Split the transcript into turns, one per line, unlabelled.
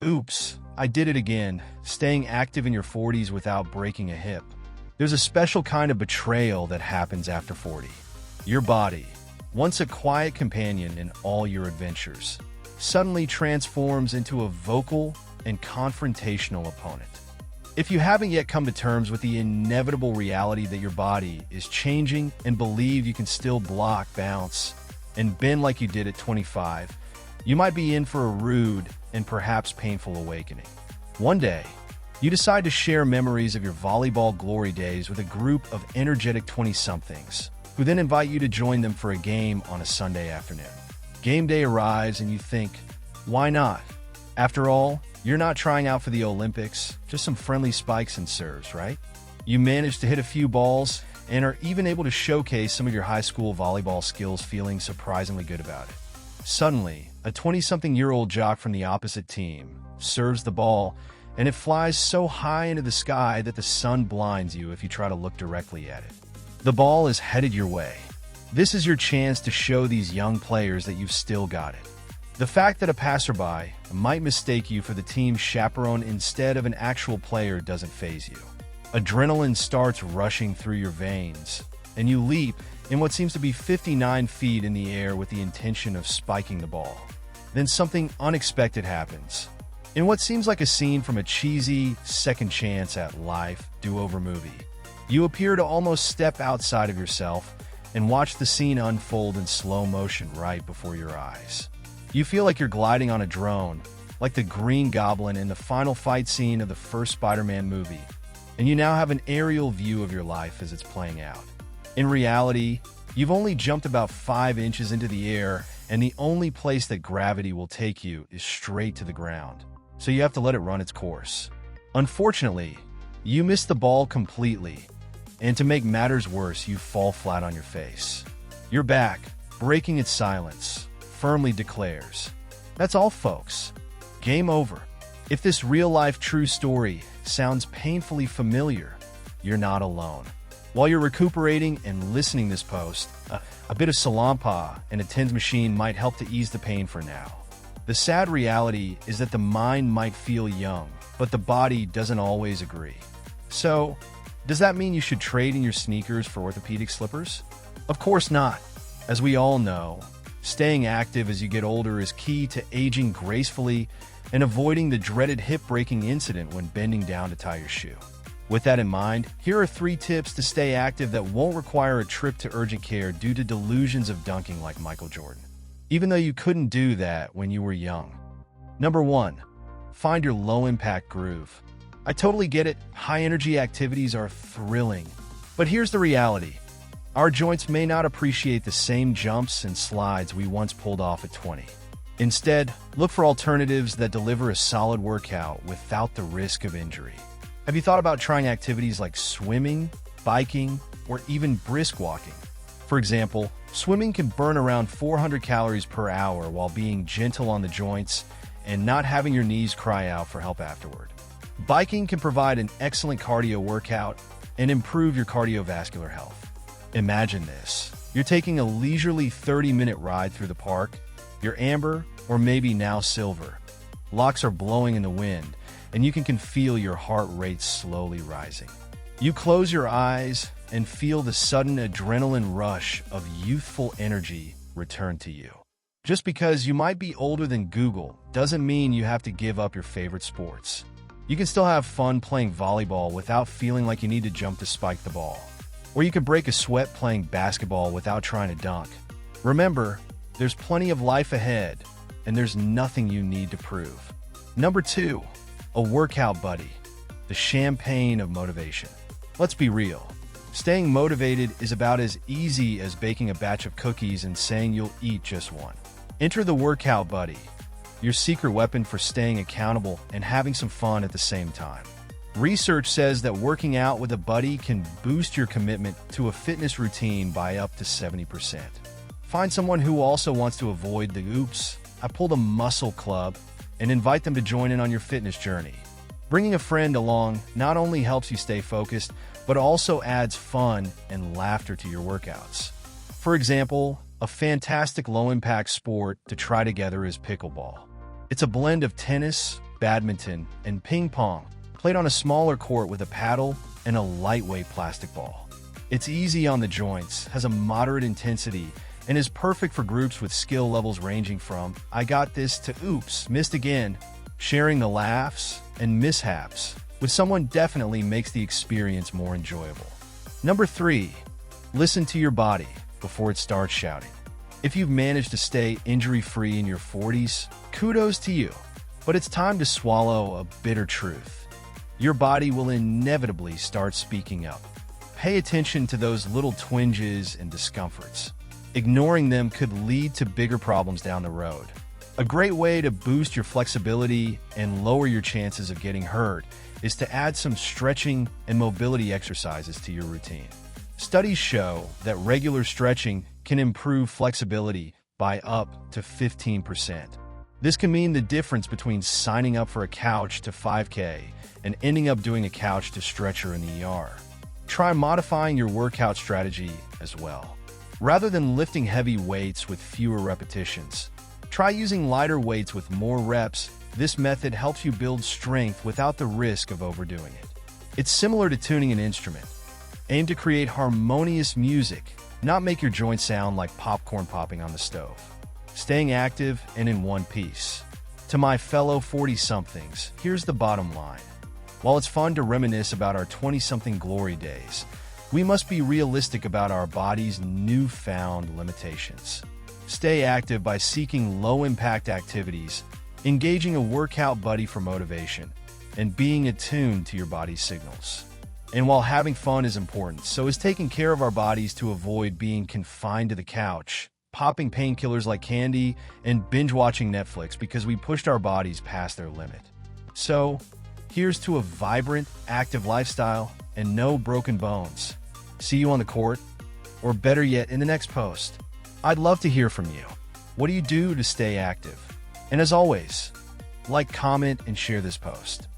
Oops, I did it again, staying active in your 40s without breaking a hip. There's a special kind of betrayal that happens after 40. Your body, once a quiet companion in all your adventures, suddenly transforms into a vocal and confrontational opponent. If you haven't yet come to terms with the inevitable reality that your body is changing and believe you can still block, bounce, and bend like you did at 25, you might be in for a rude and perhaps painful awakening. One day, you decide to share memories of your volleyball glory days with a group of energetic 20-somethings, who then invite you to join them for a game on a Sunday afternoon. Game day arrives and you think, why not? After all, you're not trying out for the Olympics, just some friendly spikes and serves, right? You manage to hit a few balls and are even able to showcase some of your high school volleyball skills, feeling surprisingly good about it. Suddenly, a 20-something-year-old jock from the opposite team serves the ball, and it flies so high into the sky that the sun blinds you if you try to look directly at it. The ball is headed your way. This is your chance to show these young players that you've still got it. The fact that a passerby might mistake you for the team's chaperone instead of an actual player doesn't faze you. Adrenaline starts rushing through your veins, and you leap in what seems to be 59 feet in the air with the intention of spiking the ball. Then something unexpected happens. In what seems like a scene from a cheesy second chance at life do-over movie, you appear to almost step outside of yourself and watch the scene unfold in slow motion right before your eyes. You feel like you're gliding on a drone, like the Green Goblin in the final fight scene of the first Spider-Man movie, and you now have an aerial view of your life as it's playing out. In reality, you've only jumped about 5 inches into the air, and the only place that gravity will take you is straight to the ground, so you have to let it run its course. Unfortunately, you miss the ball completely, and to make matters worse, you fall flat on your face. Your back, breaking its silence, firmly declares, "That's all, folks. Game over." If this real-life true story sounds painfully familiar, you're not alone. While you're recuperating and listening to this post, a bit of Salampa and a TENS machine might help to ease the pain for now. The sad reality is that the mind might feel young, but the body doesn't always agree. So, does that mean you should trade in your sneakers for orthopedic slippers? Of course not. As we all know, staying active as you get older is key to aging gracefully and avoiding the dreaded hip-breaking incident when bending down to tie your shoe. With that in mind, here are 3 tips to stay active that won't require a trip to urgent care due to delusions of dunking like Michael Jordan, even though you couldn't do that when you were young. Number 1, find your low-impact groove. I totally get it, high-energy activities are thrilling, but here's the reality. Our joints may not appreciate the same jumps and slides we once pulled off at 20. Instead, look for alternatives that deliver a solid workout without the risk of injury. Have you thought about trying activities like swimming, biking, or even brisk walking? For example, swimming can burn around 400 calories per hour while being gentle on the joints and not having your knees cry out for help afterward. Biking can provide an excellent cardio workout and improve your cardiovascular health. Imagine this. You're taking a leisurely 30-minute ride through the park. You're amber, or maybe now silver. Locks are blowing in the wind, and you can feel your heart rate slowly rising. You close your eyes and feel the sudden adrenaline rush of youthful energy return to you. Just because you might be older than Google doesn't mean you have to give up your favorite sports. You can still have fun playing volleyball without feeling like you need to jump to spike the ball. Or you can break a sweat playing basketball without trying to dunk. Remember, there's plenty of life ahead, and there's nothing you need to prove. Number 2, a workout buddy, the champagne of motivation. Let's be real. Staying motivated is about as easy as baking a batch of cookies and saying you'll eat just one. Enter the workout buddy, your secret weapon for staying accountable and having some fun at the same time. Research says that working out with a buddy can boost your commitment to a fitness routine by up to 70%. Find someone who also wants to avoid the "oops, I pulled a muscle club," and invite them to join in on your fitness journey. Bringing a friend along not only helps you stay focused, but also adds fun and laughter to your workouts. For example, a fantastic low-impact sport to try together is pickleball. It's a blend of tennis, badminton, and ping pong, played on a smaller court with a paddle and a lightweight plastic ball. It's easy on the joints, has a moderate intensity, and is perfect for groups with skill levels ranging from "I got this" to "oops, missed again." Sharing the laughs and mishaps with someone definitely makes the experience more enjoyable. Number 3. Listen to your body before it starts shouting. If you've managed to stay injury-free in your 40s, kudos to you. But it's time to swallow a bitter truth. Your body will inevitably start speaking up. Pay attention to those little twinges and discomforts. Ignoring them could lead to bigger problems down the road. A great way to boost your flexibility and lower your chances of getting hurt is to add some stretching and mobility exercises to your routine. Studies show that regular stretching can improve flexibility by up to 15%. This can mean the difference between signing up for a couch to 5K and ending up doing a couch to stretcher in the ER. Try modifying your workout strategy as well. Rather than lifting heavy weights with fewer repetitions, try using lighter weights with more reps. This method helps you build strength without the risk of overdoing it. It's similar to tuning an instrument. Aim to create harmonious music, not make your joints sound like popcorn popping on the stove. Staying active and in one piece. To my fellow 40-somethings, here's the bottom line. While it's fun to reminisce about our 20-something glory days, we must be realistic about our body's newfound limitations. Stay active by seeking low-impact activities, engaging a workout buddy for motivation, and being attuned to your body's signals. And while having fun is important, so is taking care of our bodies to avoid being confined to the couch, popping painkillers like candy, and binge-watching Netflix because we pushed our bodies past their limit. So, here's to a vibrant, active lifestyle and no broken bones. See you on the court, or better yet, in the next post. I'd love to hear from you. What do you do to stay active? And as always, like, comment, and share this post.